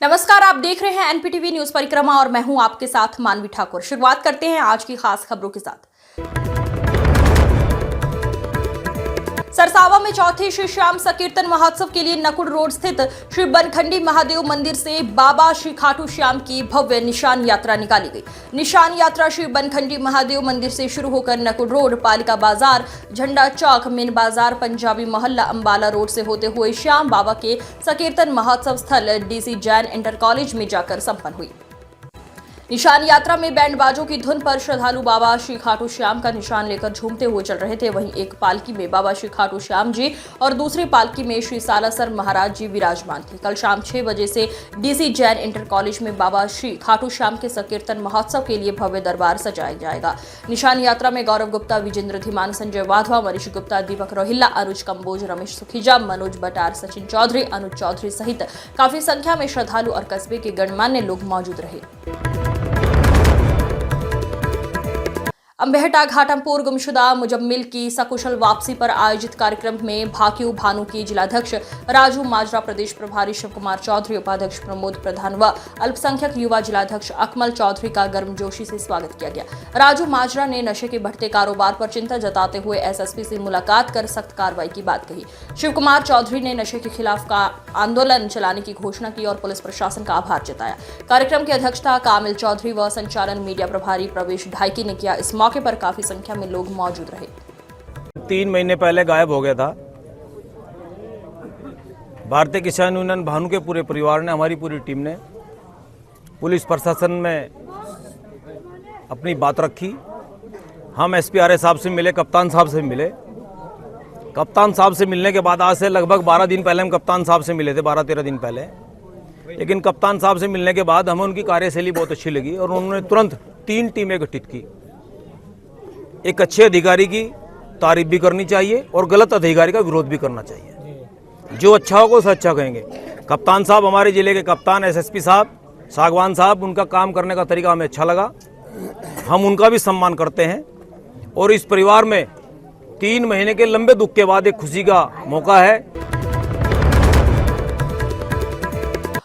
नमस्कार, आप देख रहे हैं एनपीटीवी न्यूज परिक्रमा और मैं हूं आपके साथ मानवी ठाकुर। शुरुआत करते हैं आज की खास खबरों के साथ। सरसावा में चौथे श्री श्याम संकीर्तन महोत्सव के लिए नकुड़ रोड स्थित श्री बनखंडी महादेव मंदिर से बाबा श्री खाटू श्याम की भव्य निशान यात्रा निकाली गई। निशान यात्रा श्री बनखंडी महादेव मंदिर से शुरू होकर नकुड़ रोड, पालिका बाजार, झंडा चौक, मीन बाजार, पंजाबी मोहल्ला, अंबाला रोड से होते हुए श्याम बाबा के संकीर्तन महोत्सव स्थल डीसी जैन इंटर कॉलेज में जाकर संपन्न हुई। निशान यात्रा में बैंड बाजों की धुन पर श्रद्धालु बाबा श्री खाटू श्याम का निशान लेकर झूमते हुए चल रहे थे। वहीं एक पालकी में बाबा श्री खाटू श्याम जी और दूसरी पालकी में श्री सालासर महाराज जी विराजमान थे। कल शाम 6 बजे से डीसी जैन इंटर कॉलेज में बाबा श्री खाटू श्याम के संकीर्तन महोत्सव के लिए भव्य दरबार सजाया जाएगा। निशान यात्रा में गौरव गुप्ता, विजेंद्र धीमान, संजय वाधवा, मनीष गुप्ता, दीपक रोहिल्ला, अनुज कंबोज, रमेश सुखीजा, मनोज बटार, सचिन चौधरी, अनुज चौधरी सहित काफी संख्या में श्रद्धालु और कस्बे के गणमान्य लोग मौजूद रहे। अंबेहटा घाटमपुर गुमशुदा मुजम्मिल की सकुशल वापसी पर आयोजित कार्यक्रम में भाकियू भानु की जिलाध्यक्ष राजू माजरा, प्रदेश प्रभारी शिव कुमार चौधरी, उपाध्यक्ष प्रमोद प्रधान व अल्पसंख्यक युवा जिलाध्यक्ष अकमल चौधरी का गर्मजोशी से स्वागत किया गया। राजू माजरा ने नशे के बढ़ते कारोबार पर चिंता जताते हुए एसएसपी से मुलाकात कर सख्त कार्रवाई की बात कही। शिव कुमार चौधरी ने नशे के खिलाफ का आंदोलन चलाने की घोषणा की और पुलिस प्रशासन का आभार जताया। कार्यक्रम की अध्यक्षता कामिल चौधरी व संचालन मीडिया प्रभारी प्रवेश ढाईकी ने किया। इस मौके पर काफी संख्या में लोग मौजूद रहे। 3 महीने पहले गायब हो गया था। भारतीय किसान यूनियन भानु के पूरे परिवार ने, हमारी पूरी टीम ने पुलिस प्रशासन में अपनी बात रखी। हम एसपीआरए साहब से मिले, कप्तान साहब से मिले। कप्तान साहब से मिलने के बाद आज से लगभग 12 दिन पहले हम कप्तान साहब से मिले थे, 12-13 दिन पहले। लेकिन कप्तान साहब से मिलने के बाद हमें उनकी कार्यशैली बहुत अच्छी लगी और उन्होंने तुरंत 3 टीमें गठित की। एक अच्छे अधिकारी की तारीफ भी करनी चाहिए और गलत अधिकारी का विरोध भी करना चाहिए। जो अच्छा होगा उसे अच्छा कहेंगे। कप्तान साहब हमारे जिले के कप्तान, एसएसपी साहब, सागवान साहब, उनका काम करने का तरीका हमें अच्छा लगा। हम उनका भी सम्मान करते हैं और इस परिवार में 3 महीने के लंबे दुख के बाद एक खुशी का मौका है।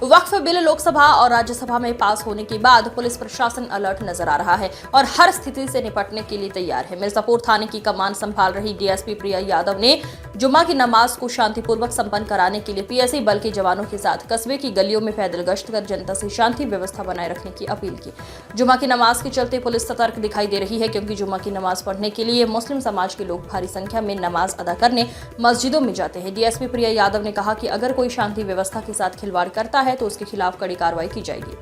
वक्फ बिल लोकसभा और राज्यसभा में पास होने के बाद पुलिस प्रशासन अलर्ट नजर आ रहा है और हर स्थिति से निपटने के लिए तैयार है। मिर्जापुर थाने की कमान संभाल रही डीएसपी प्रिया यादव ने जुम्मा की नमाज को शांतिपूर्वक संपन्न कराने के लिए पीएससी बल के जवानों के साथ कस्बे की गलियों में पैदल गश्त कर जनता से शांति व्यवस्था बनाए रखने की अपील की। जुम्मा की नमाज के चलते पुलिस सतर्क दिखाई दे रही है, क्योंकि जुम्मा की नमाज पढ़ने के लिए मुस्लिम समाज के लोग भारी संख्या में नमाज अदा करने मस्जिदों में जाते हैं। डीएसपी प्रिया यादव ने कहा कि अगर कोई शांति व्यवस्था के साथ खिलवाड़ करता है तो उसके खिलाफ कड़ी कार्रवाई की जाएगी।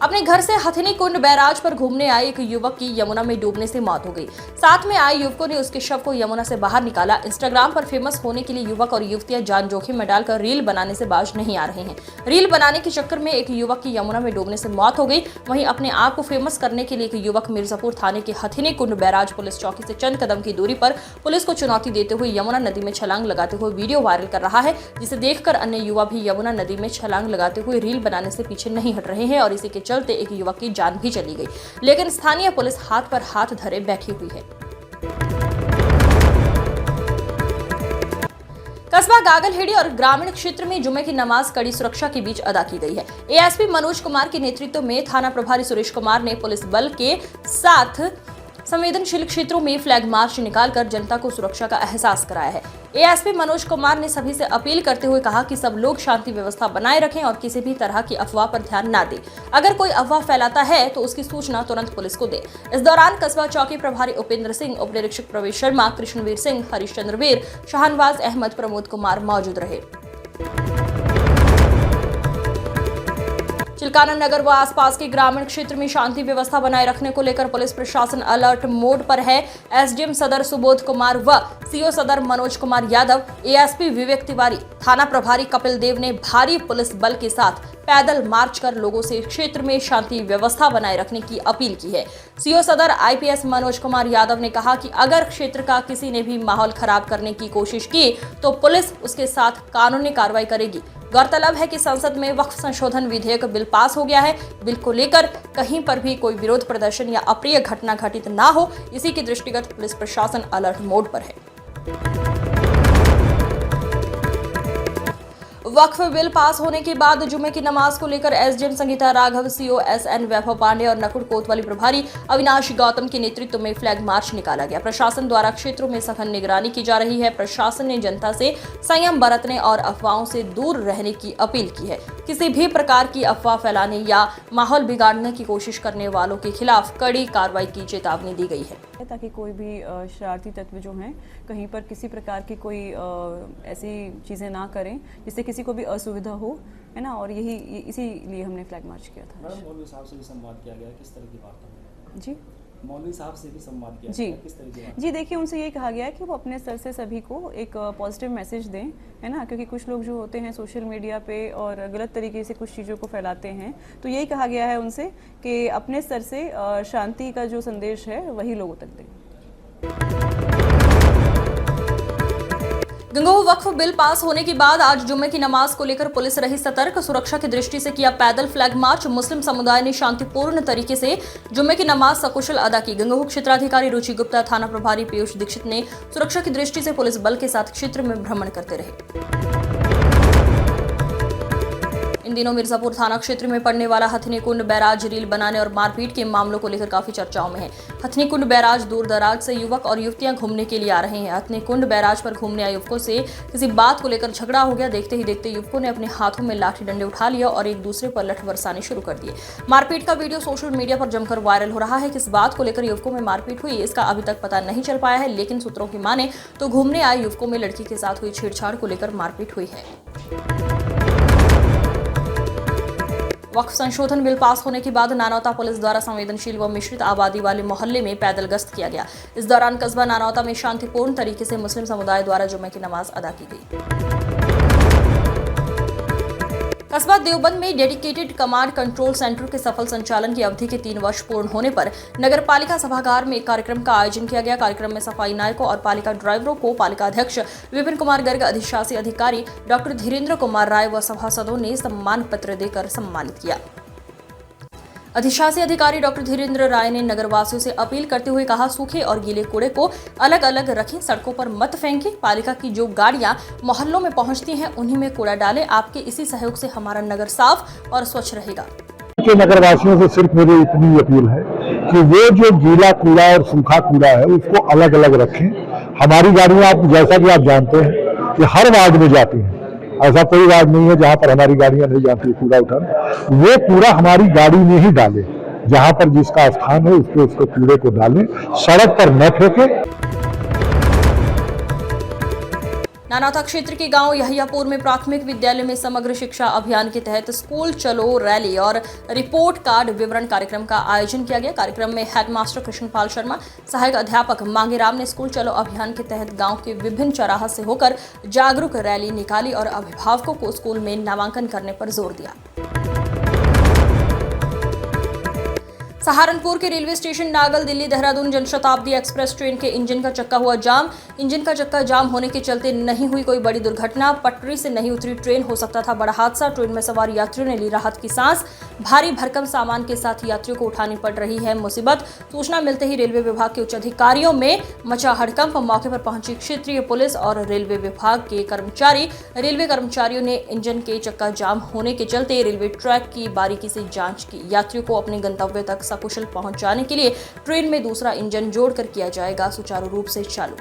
अपने घर से हथिनी कुंड बैराज पर घूमने आए एक युवक की यमुना में डूबने से मौत हो गई। साथ में आए युवकों ने उसके शव को यमुना से बाहर निकाला। इंस्टाग्राम पर फेमस होने के लिए युवक और युवतियां जान जोखिम में डालकर रील बनाने से बाज नहीं आ रहे हैं। रील बनाने के चक्कर में एक युवक की यमुना में डूबने से मौत हो गई। वहीं अपने आप को फेमस करने के लिए एक युवक मिर्जापुर थाने के हथिनी कुंड बैराज पुलिस चौकी से चंद कदम की दूरी पर पुलिस को चुनौती देते हुए यमुना नदी में छलांग लगाते हुए वीडियो वायरल कर रहा है, जिसे देखकर अन्य युवा भी यमुना नदी में छलांग लगाते हुए रील बनाने से पीछे नहीं हट रहे हैं और इसी के चलते एक युवक की जान भी चली गई। लेकिन स्थानीय पुलिस हाथ पर हाथ धरे बैठी हुई है। कस्बा गागलहेड़ी और ग्रामीण क्षेत्र में जुमे की नमाज कड़ी सुरक्षा के बीच अदा की गई है। एएसपी मनोज कुमार के नेतृत्व में थाना प्रभारी सुरेश कुमार ने पुलिस बल के साथ संवेदनशील क्षेत्रों में फ्लैग मार्च निकालकर जनता को सुरक्षा का एहसास कराया है। एएसपी मनोज कुमार ने सभी से अपील करते हुए कहा कि सब लोग शांति व्यवस्था बनाए रखें और किसी भी तरह की अफवाह पर ध्यान न दें। अगर कोई अफवाह फैलाता है तो उसकी सूचना तुरंत पुलिस को दे। इस दौरान कस्बा चौकी प्रभारी उपेंद्र सिंह, उप निरीक्षक प्रवेश शर्मा, कृष्णवीर सिंह, हरीशचंद्र वीर, शाहनवाज अहमद, प्रमोद कुमार मौजूद रहे। चिल्काना नगर व आसपास के ग्रामीण क्षेत्र में शांति व्यवस्था बनाए रखने को लेकर पुलिस प्रशासन अलर्ट मोड पर है। एसडीएम सदर सुबोध कुमार व सीओ सदर मनोज कुमार यादव, एएसपी विवेक तिवारी, थाना प्रभारी कपिल देव ने भारी पुलिस बल के साथ पैदल मार्च कर लोगों से क्षेत्र में शांति व्यवस्था बनाए रखने की अपील की है। सीओ सदर आईपीएस मनोज कुमार यादव ने कहा कि अगर क्षेत्र का किसी ने भी माहौल खराब करने की कोशिश की तो पुलिस उसके साथ कानूनी कार्रवाई करेगी। गौरतलब है कि संसद में वक्फ संशोधन विधेयक बिल पास हो गया है। बिल को लेकर कहीं पर भी कोई विरोध प्रदर्शन या अप्रिय घटना घटित ना हो, इसी के दृष्टिगत पुलिस प्रशासन अलर्ट मोड पर है। वक्फ बिल पास होने के बाद जुमे की नमाज को लेकर SDM Sangeeta Raghav, CO SN Vaibhav Pandey और नकुड़ कोतवाली प्रभारी अविनाश गौतम के नेतृत्व में फ्लैग मार्च निकाला गया। प्रशासन द्वारा क्षेत्रों में सघन निगरानी की जा रही है। प्रशासन ने जनता से संयम बरतने और अफवाहों से दूर रहने की अपील की है। किसी भी प्रकार की अफवाह फैलाने या माहौल बिगाड़ने की कोशिश करने वालों के खिलाफ कड़ी कार्रवाई की चेतावनी दी गई है, ताकि कोई भी शरारती तत्व जो हैं कहीं पर किसी प्रकार की कोई ऐसी चीज़ें ना करें जिससे किसी को भी असुविधा हो, है ना। और इसीलिए हमने फ्लैग मार्च किया था। मौलवी साहब से भी संवाद किया गया, किस तरह की वार्ता? जी, मौलवी साहब से भी संवाद किया जी गया, किस तरह की? जी, देखिए उनसे ये कहा गया है कि वो अपने स्तर से सभी को एक पॉजिटिव मैसेज दें, है ना, क्योंकि कुछ लोग जो होते हैं सोशल मीडिया पे और गलत तरीके से कुछ चीज़ों को फैलाते हैं। तो यही कहा गया है उनसे कि अपने स्तर से शांति का जो संदेश है वही लोगों तक दें। गंगोह वक्फ बिल पास होने के बाद आज जुम्मे की नमाज को लेकर पुलिस रही सतर्क। सुरक्षा की दृष्टि से किया पैदल फ्लैग मार्च। मुस्लिम समुदाय ने शांतिपूर्ण तरीके से जुम्मे की नमाज सकुशल अदा की। गंगोह क्षेत्राधिकारी रुचि गुप्ता, थाना प्रभारी पीयूष दीक्षित ने सुरक्षा की दृष्टि से पुलिस बल के साथ क्षेत्र में भ्रमण करते रहे। इन दिनों मिर्जापुर थाना क्षेत्र में पड़ने वाला हथनी कुंड बैराज रील बनाने और मारपीट के मामलों को लेकर काफी चर्चाओं में है। हथनी कुंड बैराज दूर दराज से युवक और युवतियां घूमने के लिए आ रहे हैं। हथनी कुंड बैराज पर घूमने आए युवकों से किसी बात को लेकर झगड़ा हो गया। देखते ही देखते युवकों ने अपने हाथों में लाठी डंडे उठा लिया और एक दूसरे पर लठ बरसाने शुरू कर दिए। मारपीट का वीडियो सोशल मीडिया पर जमकर वायरल हो रहा है। किस बात को लेकर युवकों में मारपीट हुई इसका अभी तक पता नहीं चल पाया है, लेकिन सूत्रों की माने तो घूमने आए युवकों में लड़की के साथ हुई छेड़छाड़ को लेकर मारपीट हुई है। वक्फ संशोधन बिल पास होने के बाद नानौता पुलिस द्वारा संवेदनशील व मिश्रित आबादी वाले मोहल्ले में पैदल गश्त किया गया। इस दौरान कस्बा नानौता में शांतिपूर्ण तरीके से मुस्लिम समुदाय द्वारा जुम्मे की नमाज अदा की गई। कस्बा देवबंद में डेडिकेटेड कमांड कंट्रोल सेंटर के सफल संचालन की अवधि के 3 वर्ष पूर्ण होने पर नगर पालिका सभागार में एक कार्यक्रम का आयोजन किया गया। कार्यक्रम में सफाई नायकों और पालिका ड्राइवरों को पालिका अध्यक्ष विपिन कुमार गर्ग, अधिशासी अधिकारी डॉक्टर धीरेन्द्र कुमार राय व सभासदों ने सम्मान पत्र देकर सम्मानित किया। अधिशासी अधिकारी डॉक्टर धीरेन्द्र राय ने नगरवासियों से अपील करते हुए कहा, सूखे और गीले कूड़े को अलग अलग रखें, सड़कों पर मत फेंकें। पालिका की जो गाड़ियां मोहल्लों में पहुंचती हैं उन्हीं में कूड़ा डालें। आपके इसी सहयोग से हमारा नगर साफ और स्वच्छ रहेगा। नगरवासियों से सिर्फ मेरी इतनी अपील है कि वो जो गीला कूड़ा और सूखा कूड़ा है उसको अलग अलग रखें। हमारी गाड़ियां, आप जैसा कि आप जानते हैं कि हर वार्ड में जाती हैं, ऐसा कोई वार्ड नहीं है जहां पर हमारी गाड़ियां नहीं जाती कूड़ा उठाने। वो कूड़ा हमारी गाड़ी में ही डालें, जहां पर जिसका स्थान है उसके कूड़े को डालें, सड़क पर न फेंकें। नानौता क्षेत्र के गांव यहियापुर में प्राथमिक विद्यालय में समग्र शिक्षा अभियान के तहत स्कूल चलो रैली और रिपोर्ट कार्ड विवरण कार्यक्रम का आयोजन किया गया। कार्यक्रम में हेडमास्टर कृष्णपाल शर्मा, सहायक अध्यापक मांगेराम ने स्कूल चलो अभियान के तहत गांव के विभिन्न चौराहा से होकर जागरूक रैली निकाली और अभिभावकों को स्कूल में नामांकन करने पर जोर दिया। सहारनपुर के railway station Nagal Delhi Dehradun Janshatabdi express train के इंजन का चक्का हुआ जाम। इंजन का चक्का जाम होने के चलते नहीं हुई कोई बड़ी दुर्घटना। पटरी से नहीं उतरी ट्रेन, हो सकता था बड़ा हादसा। ट्रेन में सवार यात्रियों ने ली राहत की सांस। भारी भरकम सामान के साथ यात्रियों को उठानी पड़ रही है मुसीबत। सूचना मिलते ही रेलवे विभाग के उच्च अधिकारियों में मचा हड़कंप। मौके पर पहुंची क्षेत्रीय पुलिस और रेलवे विभाग के कर्मचारी। रेलवे कर्मचारियों ने इंजन के चक्का जाम होने के चलते रेलवे ट्रैक की बारीकी से जांच की। यात्रियों को अपने गंतव्य तक सकुशल पहुंचाने के लिए ट्रेन में दूसरा इंजन जोड़कर किया जाएगा सुचारू रूप से चालू।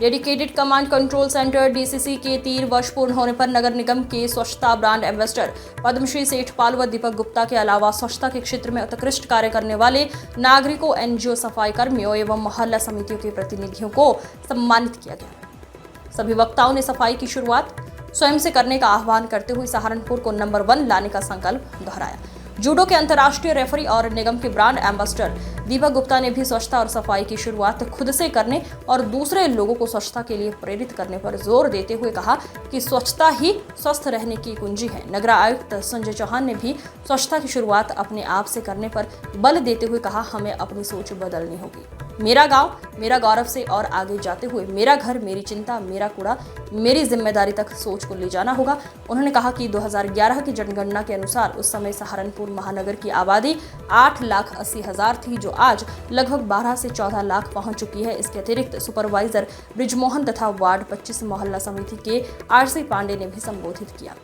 Dedicated command control centre DCC के 3 वर्ष पूर्ण होने पर नगर निगम के स्वच्छता ब्रांड एम्बेसडर पद्मश्री सेठपाल व दीपक गुप्ता के अलावा स्वच्छता के क्षेत्र में उत्कृष्ट कार्य करने वाले नागरिकों, एनजीओ, सफाई कर्मियों एवं मोहल्ला समितियों के प्रतिनिधियों को सम्मानित किया गया। सभी वक्ताओं ने सफाई की शुरुआत स्वयं से करने का आह्वान करते हुए सहारनपुर को नंबर 1 लाने का संकल्प दोहराया। जूडो के अंतर्राष्ट्रीय रेफरी और निगम के ब्रांड एम्बेसडर दीपक गुप्ता ने भी स्वच्छता और सफाई की शुरुआत खुद से करने और दूसरे लोगों को स्वच्छता के लिए प्रेरित करने पर जोर देते हुए कहा कि स्वच्छता ही स्वस्थ रहने की कुंजी है। नगर आयुक्त संजय चौहान ने भी स्वच्छता की शुरुआत अपने आप से करने पर बल देते हुए कहा, हमें अपनी सोच बदलनी होगी। मेरा गांव मेरा गौरव से और आगे जाते हुए मेरा घर मेरी चिंता मेरा कूड़ा मेरी जिम्मेदारी तक सोच को ले जाना होगा। उन्होंने कहा कि 2011 की जनगणना के अनुसार उस समय सहारनपुर महानगर की आबादी 8,80,000 थी, जो आज लगभग 12 से 14 लाख पहुंच चुकी है। इसके अतिरिक्त सुपरवाइजर ब्रिजमोहन तथा वार्ड 25 मोहल्ला समिति के आरसी पांडे ने भी संबोधित किया।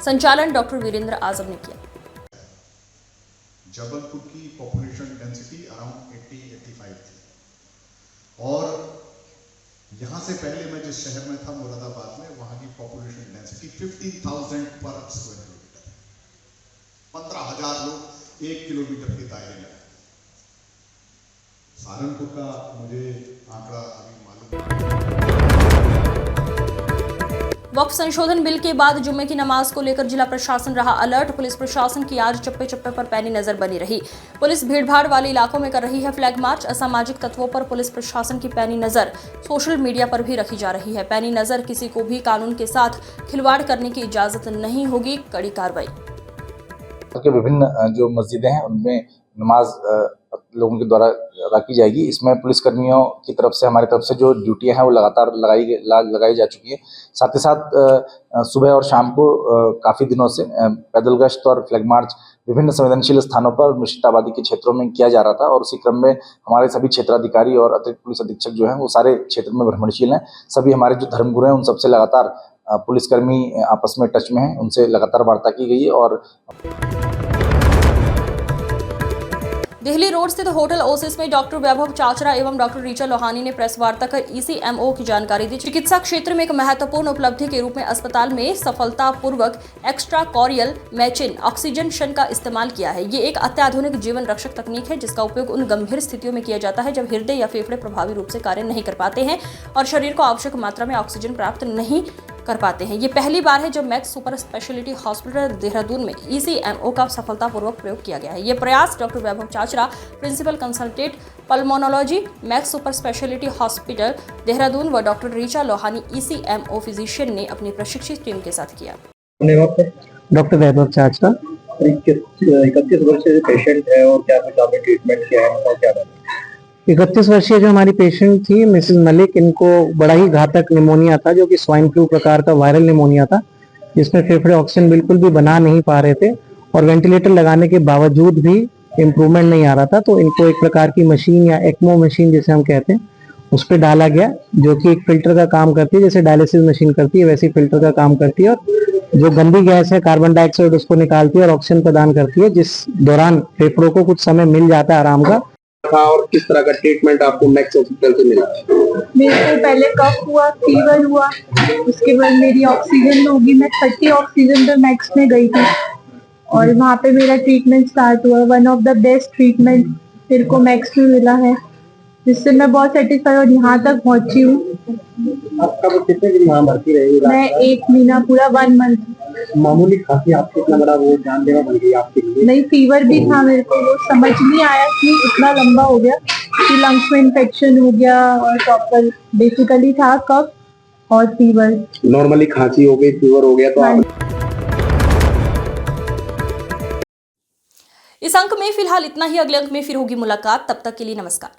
संचालन डॉक्टर वीरेंद्र आजम ने किया। जबलपुर की पॉपुलेशन डेंसिटी अराउंड 80-85 थी और यहाँ से पहले मैं जिस शहर में था मुरादाबाद में, वहाँ की पॉपुलेशन डेंसिटी 15,000 पर स्क्वायर किलोमीटर, 15,000 लोग 1 किलोमीटर के दायरे में। सहारनपुर का मुझे आंकड़ा अभी मालूम। वक्फ संशोधन बिल के बाद जुम्मे की नमाज को लेकर जिला प्रशासन रहा अलर्ट। पुलिस प्रशासन की आज चप्पे चप्पे पर पैनी नजर बनी रही। पुलिस भीड़भाड़ वाले इलाकों में कर रही है फ्लैग मार्च। असामाजिक तत्वों पर पुलिस प्रशासन की पैनी नजर सोशल मीडिया पर भी रखी जा रही है। पैनी नजर, किसी को भी कानून के साथ खिलवाड़ करने की इजाजत नहीं होगी, कड़ी कार्रवाई। विभिन्न जो मस्जिदें हैं उनमें नमाज लोगों के द्वारा अदा की जाएगी। इसमें पुलिसकर्मियों की तरफ से, हमारी तरफ से जो ड्यूटियां हैं वो लगातार लगाई जा चुकी है। साथ ही साथ सुबह और शाम को काफ़ी दिनों से पैदल गश्त और फ्लैग मार्च विभिन्न संवेदनशील स्थानों पर मिश्रित आबादी के क्षेत्रों में किया जा रहा था और उसी क्रम में हमारे सभी क्षेत्राधिकारी और अतिरिक्त पुलिस अधीक्षक जो हैं वो सारे क्षेत्र में भ्रमणशील हैं। सभी हमारे जो धर्मगुरु हैं उन सबसे लगातार पुलिसकर्मी आपस में टच में हैं, उनसे लगातार वार्ता की गई है। और दिल्ली रोड स्थित होटल ओसिस में डॉक्टर वैभव चाचरा एवं डॉक्टर रीचा लोहानी ने प्रेस वार्ता कर ECMO की जानकारी दी। चिकित्सा क्षेत्र में एक महत्वपूर्ण उपलब्धि के रूप में अस्पताल में सफलतापूर्वक एक्स्ट्रा कॉरियल मैचिन ऑक्सीजनेशन का इस्तेमाल किया है। ये एक अत्याधुनिक जीवन रक्षक तकनीक है जिसका उपयोग उन गंभीर स्थितियों में किया जाता है जब हृदय या फेफड़े प्रभावी रूप से कार्य नहीं कर पाते हैं और शरीर को आवश्यक मात्रा में ऑक्सीजन प्राप्त नहीं कर पाते हैं। ये पहली बार है जब max super speciality hospital Dehradun में ECMO का सफलतापूर्वक प्रयोग किया गया है। ये प्रयास doctor Vaibhav Chachra, principal consultant pulmonology, Max super speciality hospital Dehradun व doctor Richa Lohani ECMO physician ने अपनी प्रशिक्षित टीम के साथ किया। डॉक्टर वैभव चाचरा 31 वर्ष से पेशेंट है और क्या कुछ आपने ट्रीटमेंट किया है और क्या 31 वर्षीय जो हमारी पेशेंट थी मिसेस मलिक, इनको बड़ा ही घातक निमोनिया था जो कि स्वाइन फ्लू प्रकार का वायरल निमोनिया था जिसमें फेफड़े ऑक्सीजन बिल्कुल भी बना नहीं पा रहे थे और वेंटिलेटर लगाने के बावजूद भी इम्प्रूवमेंट नहीं आ रहा था। तो इनको एक प्रकार की मशीन या एक्मो मशीन जिसे हम कहते हैं उस पर डाला गया, जो कि एक फिल्टर का काम करती है, जैसे डायलिसिस मशीन करती है वैसी फिल्टर का काम करती है और जो गंदी गैस है कार्बन डाइऑक्साइड उसको निकालती है और ऑक्सीजन प्रदान करती है, जिस दौरान फेफड़ों को कुछ समय मिल जाता है आराम का। और किस तरह का ट्रीटमेंट आपको मैक्स हॉस्पिटल से मिला? मेरे को पहले कफ हुआ, फीवर हुआ, उसके बाद मेरी ऑक्सीजन होगी, मैं 30 ऑक्सीजन पे मैक्स में गई थी और वहाँ पे मेरा ट्रीटमेंट स्टार्ट हुआ। One of the best treatment मेरे को मैक्स में मिला है जिससे मैं बहुत सेटिस्फाई और यहाँ तक पहुँची हूँ। आपका वो कितने दिन वहाँ भर्ती रही? मैं 1 महीना, पूरा 1 मंथ। मामूली खांसी आपको इतना बड़ा वो जानलेवा बन गई आपके लिए? नहीं, फीवर भी था मेरे को, वो समझ नहीं आया कि इतना लंबा हो गया कि लंग्स में इन्फेक्शन हो गया और प्रॉपर बेसिकली था कफ और फीवर। नॉर्मली खांसी हो गई, फीवर हो गया तो आप इस अंक में फिलहाल इतना ही। अगले अंक में फिर होगी मुलाकात, तब तक के लिए नमस्कार।